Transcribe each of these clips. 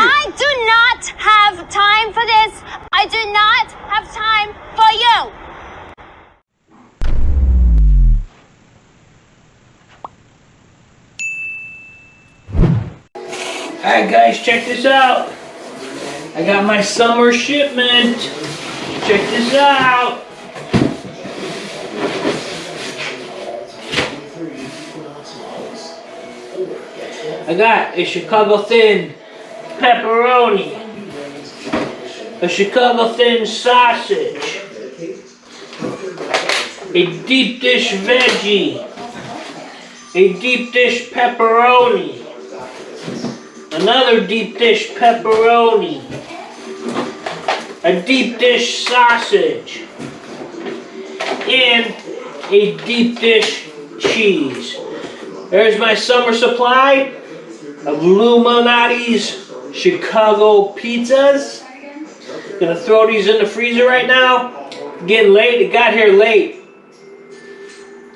I do not have time for this. I do not have time for you. Alright guys, check this out. I got my summer shipment. Check this out. I got a Chicago thin pepperoni, a Chicago thin sausage, a deep dish veggie, a deep dish pepperoni, another deep dish pepperoni, a deep dish sausage, and a deep dish cheese. There's my summer supply of Illuminati's Chicago pizzas. Gonna throw these in the freezer right now. Getting late, it got here late.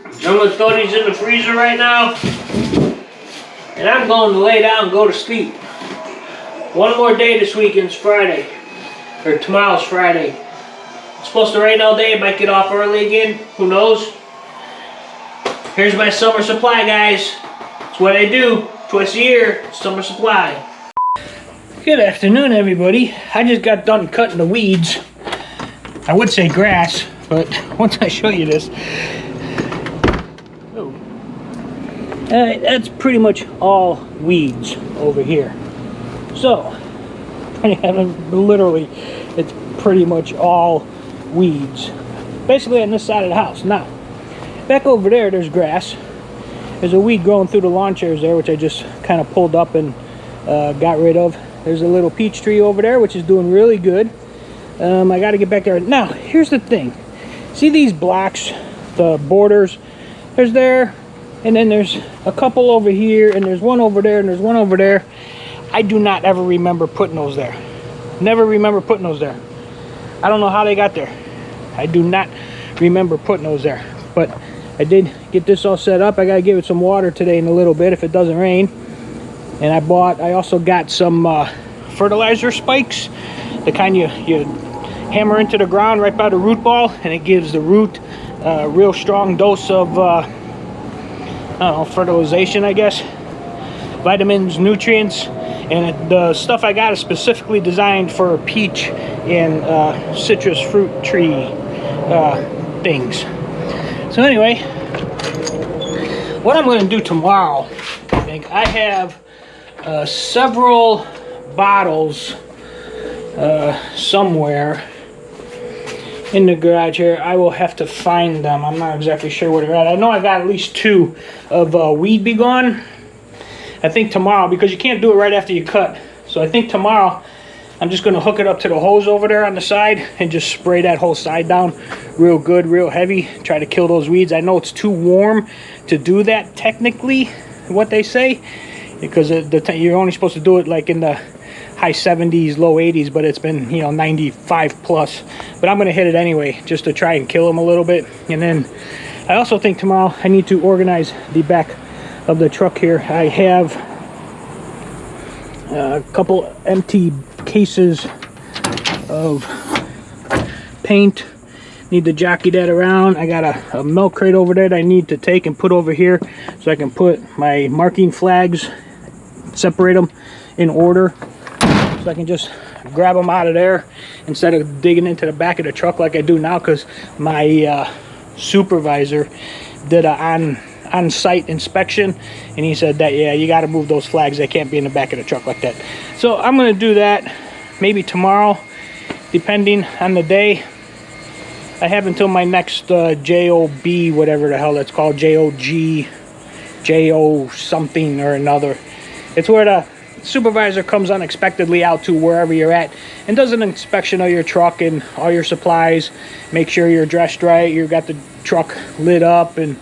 I'm gonna throw these in the freezer right now. And I'm going to lay down and go to sleep. One more day this weekend's Friday. Or tomorrow's Friday. It's supposed to rain all day, it might get off early again. Who knows? Here's my summer supply, guys. It's what I do twice a year, summer supply. Good afternoon, everybody. I just got done cutting the weeds. I would say grass, but once I show you this, that's pretty much all weeds over here. So, literally, it's pretty much all weeds. Basically on this side of the house. Now, back over there, there's grass. There's a weed growing through the lawn chairs there, which I just kind of pulled up and got rid of. There's a little peach tree over there, which is doing really good. I got to get back there. Now, here's the thing. See these blocks, the borders? There's there, and then there's a couple over here, and there's one over there, and there's one over there. I do not ever remember putting those there. Never remember putting those there. I don't know how they got there. I do not remember putting those there. But I did get this all set up. I gotta give it some water today in a little bit if it doesn't rain. And I also got some fertilizer spikes, the kind you hammer into the ground right by the root ball, and it gives the root a real strong dose of I don't know, fertilization, I guess, vitamins, nutrients. And the stuff I got is specifically designed for peach and citrus fruit tree things. So anyway, what I'm going to do tomorrow, I think I have several bottles somewhere in the garage here. I will have to find them. I'm not exactly sure where they're at. I know I got at least 2 of Weed Be Gone. I think tomorrow, because you can't do it right after you cut. So I think tomorrow I'm just going to hook it up to the hose over there on the side and just spray that whole side down real good, real heavy. Try to kill those weeds. I know it's too warm to do that technically, what they say, because you're only supposed to do it like in the high 70s, low 80s, but it's been, 95 plus. But I'm going to hit it anyway just to try and kill them a little bit. And then I also think tomorrow I need to organize the back of the truck here. I have a couple empty cases of paint. Need to jockey that around. I got a milk crate over there that I need to take and put over here so I can put my marking flags, separate them in order, so I can just grab them out of there instead of digging into the back of the truck like I do now, because my supervisor did a on-site inspection, and he said that, yeah, you got to move those flags. They can't be in the back of the truck like that. So I'm going to do that maybe tomorrow, depending on the day. I have until my next JOB, whatever the hell that's called, JOG, JO something or another. It's where the supervisor comes unexpectedly out to wherever you're at and does an inspection of your truck and all your supplies, make sure you're dressed right, you got the truck lit up, and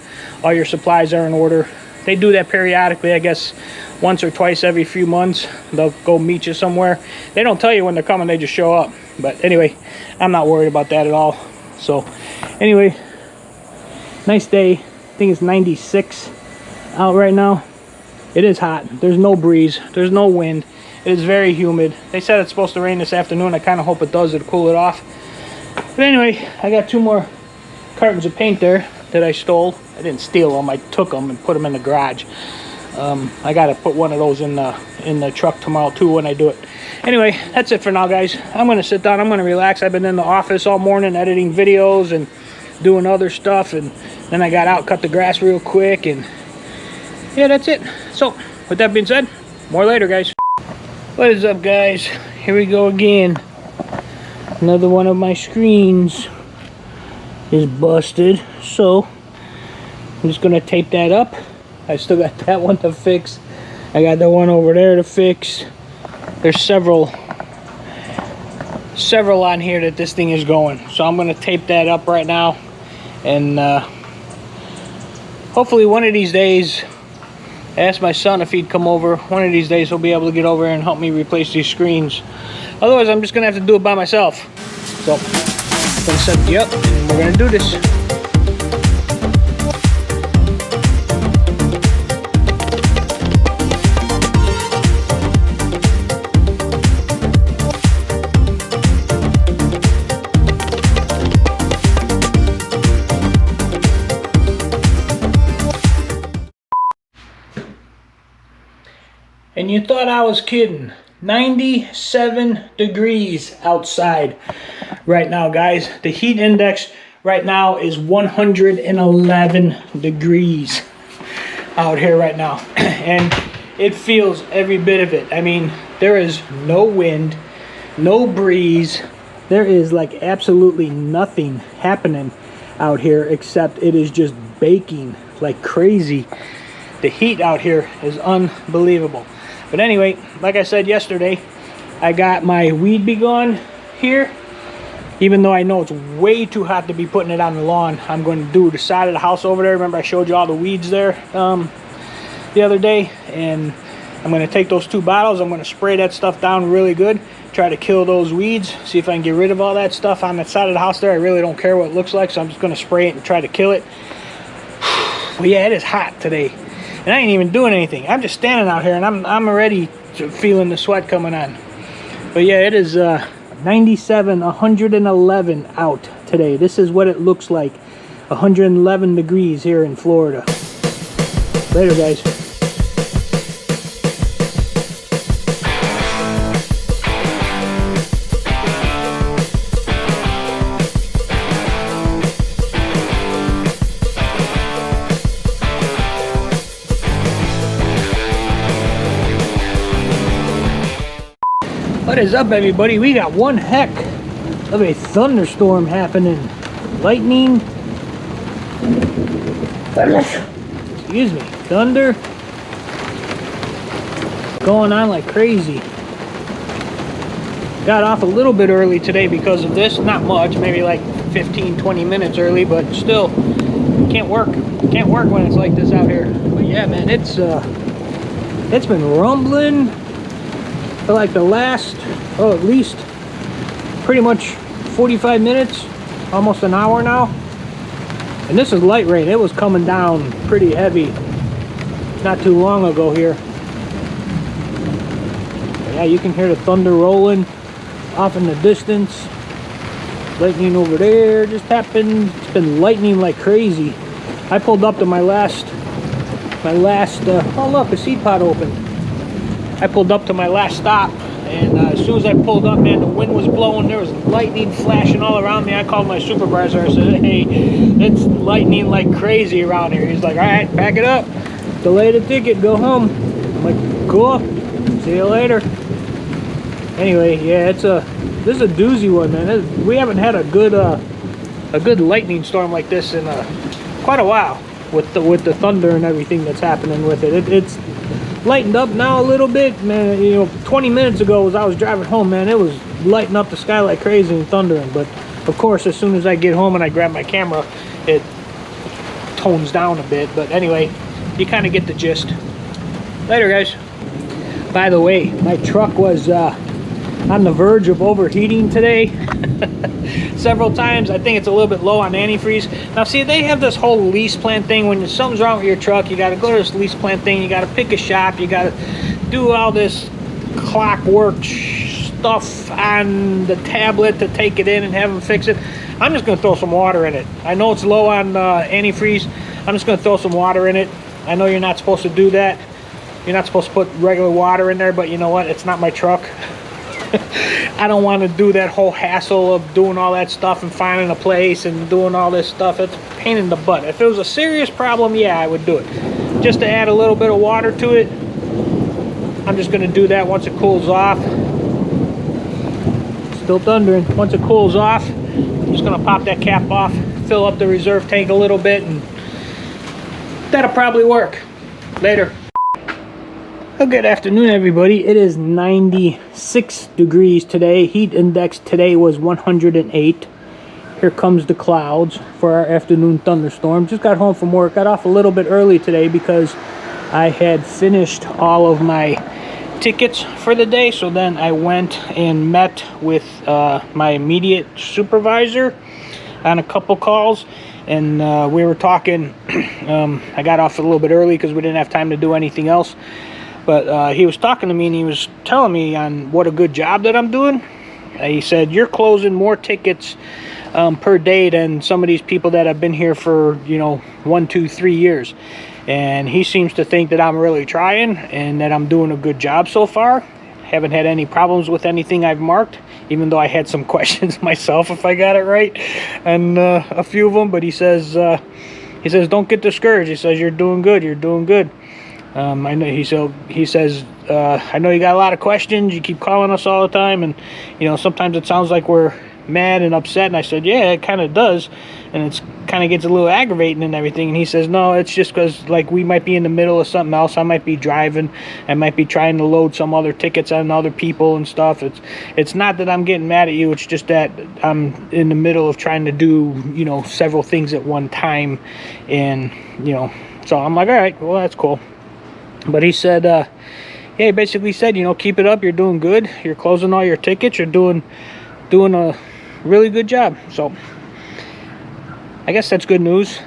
all your supplies are in order. They do that periodically, I guess once or twice every few months. They'll go meet you somewhere. They don't tell you when they're coming, they just show up. But anyway, I'm not worried about that at all. So anyway, nice day. I think it's 96 out right now. It is hot. There's no breeze, there's no wind, It is very humid. They said it's supposed to rain this afternoon. I kind of hope it does. It'll cool it off. But anyway, I got 2 more cartons of paint there that I stole. I didn't steal them. I took them and put them in the garage. I got to put one of those in the truck tomorrow too when I do it. Anyway, that's it for now, guys. I'm going to sit down. I'm going to relax. I've been in the office all morning editing videos and doing other stuff, and then I got out, cut the grass real quick, and yeah, that's it. So with that being said, more later, guys. What is up, guys? Here we go again. Another one of my screens is busted, so I'm just gonna tape that up. I still got that one to fix. I got the one over there to fix. There's several on here that this thing is going, so I'm gonna tape that up right now, and hopefully one of these days, I asked my son if he'd come over. One of these days he'll be able to get over and help me replace these screens. Otherwise, I'm just gonna have to do it by myself. So, I'm gonna set you up and we're gonna do this. And you thought I was kidding. 97 degrees outside right now, guys. The heat index right now is 111 degrees out here right now. And it feels every bit of it. I mean, there is no wind, no breeze. There is like absolutely nothing happening out here except it is just baking like crazy. The heat out here is unbelievable. But anyway, like I said yesterday, I got my weed be gone here. Even though I know it's way too hot to be putting it on the lawn, I'm going to do the side of the house over there. Remember I showed you all the weeds there the other day? And I'm going to take those 2 bottles. I'm going to spray that stuff down really good. Try to kill those weeds. See if I can get rid of all that stuff on the side of the house there. I really don't care what it looks like, so I'm just going to spray it and try to kill it. But yeah, it is hot today. And I ain't even doing anything. I'm just standing out here, and I'm already feeling the sweat coming on. But yeah, it is 97, 111 out today. This is what it looks like. 111 degrees here in Florida. Later, guys. What is up, everybody? We got one heck of a thunderstorm happening. Lightning. Excuse me. Thunder. Going on like crazy. Got off a little bit early today because of this. Not much. Maybe like 15-20 minutes early, but still can't work. Can't work when it's like this out here. But yeah, man, it's been rumbling for like the last, at least pretty much 45 minutes, almost an hour now. And this is light rain. It was coming down pretty heavy not too long ago here. But yeah, you can hear the thunder rolling off in the distance. Lightning over there just happened. It's been lightning like crazy. I pulled up to my last, oh look, the seed pod opened. I pulled up to my last stop, and as soon as I pulled up, man, the wind was blowing. There was lightning flashing all around me. I called my supervisor. I said, hey, it's lightning like crazy around here. He's like, all right, pack it up. Delay the ticket, go home. I'm like, cool. See you later. Anyway, yeah, this is a doozy one, man. We haven't had a good lightning storm like this in quite a while with the thunder and everything that's happening with it. It's lightened up now a little bit, man. You know, 20 minutes ago as I was driving home, man, it was lighting up the sky like crazy and thundering. But of course, as soon as I get home and I grab my camera, it tones down a bit. But anyway, you kind of get the gist. Later, guys. By the way, my truck was on the verge of overheating today several times. I think it's a little bit low on antifreeze. Now see, they have this whole lease plan thing. When something's wrong with your truck, you got to go to this lease plan thing. You got to pick a shop. You got to do all this clockwork stuff on the tablet to take it in and have them fix it. I'm just going to throw some water in it. I know it's low on antifreeze. I'm just going to throw some water in it. I know you're not supposed to do that. You're not supposed to put regular water in there, but you know what? It's not my truck. I don't want to do that whole hassle of doing all that stuff and finding a place and doing all this stuff. It's a pain in the butt. If it was a serious problem, yeah, I would do it. Just to add a little bit of water to it, I'm just going to do that once it cools off. Still thundering. Once it cools off, I'm just going to pop that cap off, fill up the reserve tank a little bit, and that'll probably work. Later. Well, good afternoon, everybody. It is 96 degrees today. Heat index today was 108. Here comes the clouds for our afternoon thunderstorm. Just got home from work. Got off a little bit early today because I had finished all of my tickets for the day. So then I went and met with my immediate supervisor on a couple calls. And we were talking. I got off a little bit early because we didn't have time to do anything else. But he was talking to me and he was telling me on what a good job that I'm doing. He said, you're closing more tickets per day than some of these people that have been here for, 1, 2, 3 years. And he seems to think that I'm really trying and that I'm doing a good job so far. Haven't had any problems with anything I've marked, even though I had some questions myself if I got it right. And a few of them, but he says, don't get discouraged. He says, you're doing good. You're doing good. I know he says, I know you got a lot of questions. You keep calling us all the time, and sometimes it sounds like we're mad and upset. And I said, yeah, it kind of does, and it's kind of gets a little aggravating and everything. And he says, no, it's just because like we might be in the middle of something else. I might be driving. I might be trying to load some other tickets on other people and stuff. It's not that I'm getting mad at you. It's just that I'm in the middle of trying to do several things at one time, and so I'm like, all right, well, that's cool. But he said, yeah, he basically said, keep it up. You're doing good. You're closing all your tickets. You're doing a really good job. So I guess that's good news.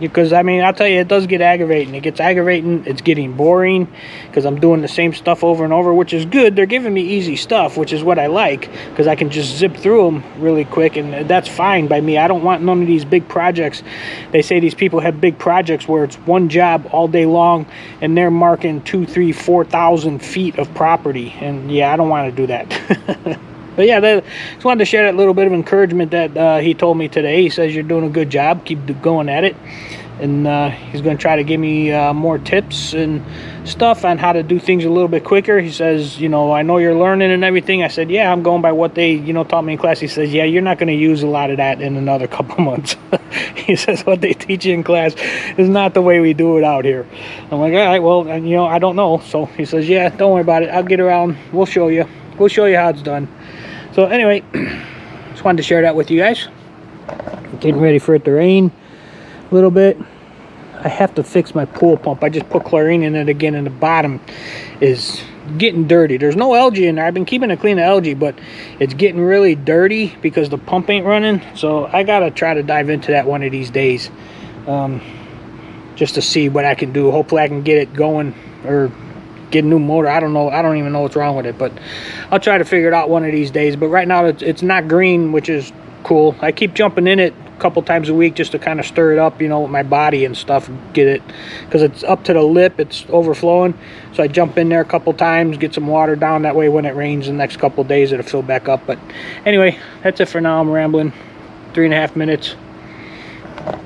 Because, I'll tell you, it does get aggravating. It gets aggravating. It's getting boring because I'm doing the same stuff over and over, which is good. They're giving me easy stuff, which is what I like because I can just zip through them really quick, and that's fine by me. I don't want none of these big projects. They say these people have big projects where it's one job all day long, and they're marking 2,000, 3,000, 4,000 feet of property, and yeah, I don't want to do that. But yeah, just wanted to share that little bit of encouragement that he told me today. He says, you're doing a good job. Keep going at it. And he's going to try to give me more tips and stuff on how to do things a little bit quicker. He says, I know you're learning and everything. I said, yeah, I'm going by what they, taught me in class. He says, yeah, you're not going to use a lot of that in another couple months. He says, what they teach you in class is not the way we do it out here. I'm like, all right, well, I don't know. So he says, yeah, don't worry about it. I'll get around. We'll show you. We'll show you how it's done. So anyway, just wanted to share that with you guys. Getting ready for it to rain a little bit. I have to fix my pool pump. I just put chlorine in it again, and the bottom is getting dirty. There's no algae in there. I've been keeping it clean of algae, but it's getting really dirty because the pump ain't running. So I gotta try to dive into that one of these days, just to see what I can do. Hopefully I can get it going or get a new motor. I don't know. I don't even know what's wrong with it, but I'll try to figure it out one of these days. But right now it's not green, which is cool. I keep jumping in it a couple times a week just to kind of stir it up, with my body and stuff, and get it, because it's up to the lip, it's overflowing. So I jump in there a couple times, get some water down. That way when it rains the next couple of days, it'll fill back up. But anyway, that's it for now. I'm rambling. 3.5 minutes.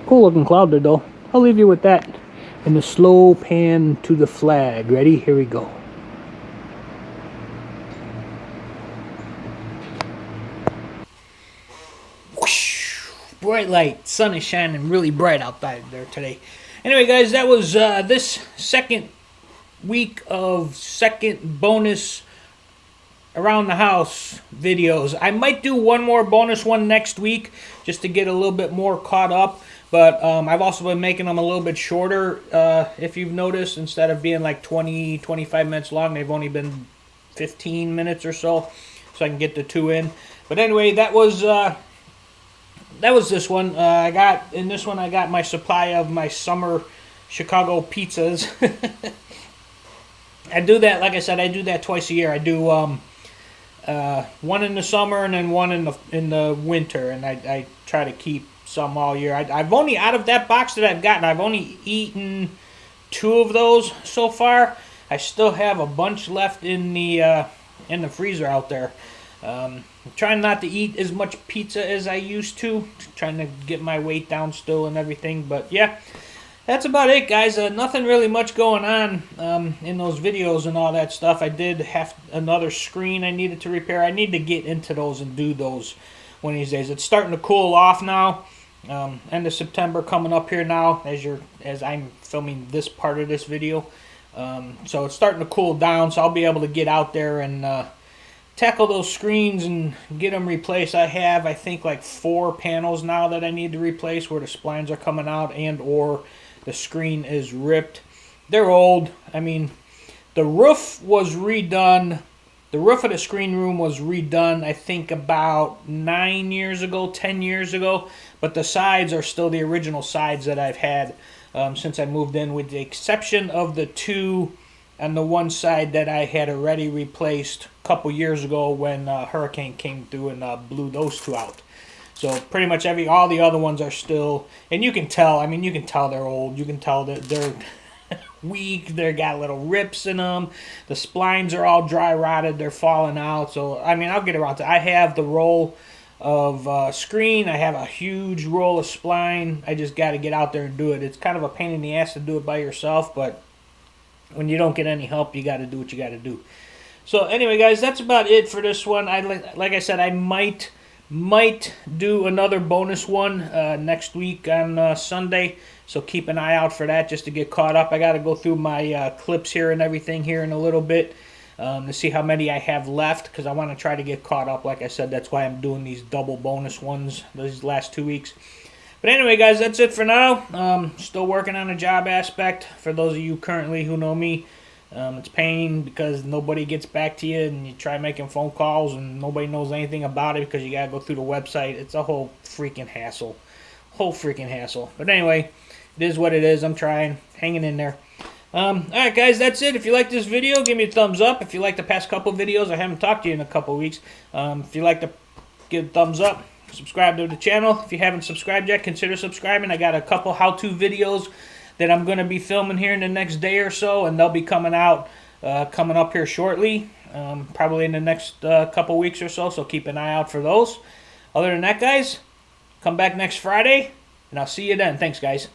Cool looking cloud there though. I'll leave you with that. In the slow pan to the flag. Ready? Here we go. Whoosh. Bright light. Sun is shining really bright outside there today. Anyway, guys, that was this second week of second bonus around the house videos. I might do one more bonus one next week just to get a little bit more caught up. But I've also been making them a little bit shorter, if you've noticed. Instead of being like 20, 25 minutes long, they've only been 15 minutes or so I can get the 2 in. But anyway, that was this one. In this one I got my supply of my summer Chicago pizzas. I do that, like I said, I do that twice a year. I do one in the summer and then one in the winter, and I try to keep some all year. I've only, out of that box that I've gotten, I've only eaten 2 of those so far. I still have a bunch left in the freezer out there. I'm trying not to eat as much pizza as I used to, trying to get my weight down still and everything. But yeah, that's about it, guys. Nothing really much going on in those videos and all that stuff. I did have another screen I needed to repair. I need to get into those and do those one of these days. It's starting to cool off now. End of September coming up here now as I'm filming this part of this video. So it's starting to cool down, so I'll be able to get out there and tackle those screens and get them replaced. I think like 4 panels now that I need to replace where the splines are coming out and or the screen is ripped. They're old. I mean, the roof was redone. The roof of the screen room was redone, I think, about 9 years ago, 10 years ago. But the sides are still the original sides that I've had since I moved in, with the exception of the 2 on the one side that I had already replaced a couple years ago when a hurricane came through and blew those 2 out. So pretty much all the other ones are still, and you can tell, I mean, you can tell they're old. You can tell that they're weak. They got little rips in them. The splines are all dry rotted. They're falling out. So, I mean, I'll get around to it. I have the roll of screen. I have a huge roll of spline. I just got to get out there and do it. It's kind of a pain in the ass to do it by yourself, but when you don't get any help, you got to do what you got to do. So anyway, guys, that's about it for this one. Like I said, I might do another bonus one next week on Sunday. So keep an eye out for that just to get caught up. I got to go through my clips here and everything here in a little bit to see how many I have left, because I want to try to get caught up. Like I said, that's why I'm doing these double bonus ones these last 2 weeks. But anyway, guys, that's it for now. Still working on a job aspect. For those of you currently who know me, it's pain because nobody gets back to you, and you try making phone calls and nobody knows anything about it because you got to go through the website. It's a whole freaking hassle. But anyway, it is what it is. I'm trying, hanging in there. Alright, guys, that's it. If you like this video, give me a thumbs up. If you like the past couple videos, I haven't talked to you in a couple weeks. If you like to give a thumbs up, subscribe to the channel. If you haven't subscribed yet, consider subscribing. I got a couple how-to videos that I'm going to be filming here in the next day or so, and they'll be coming out, coming up here shortly, probably in the next couple weeks or so, so keep an eye out for those. Other than that, guys, come back next Friday, and I'll see you then. Thanks, guys.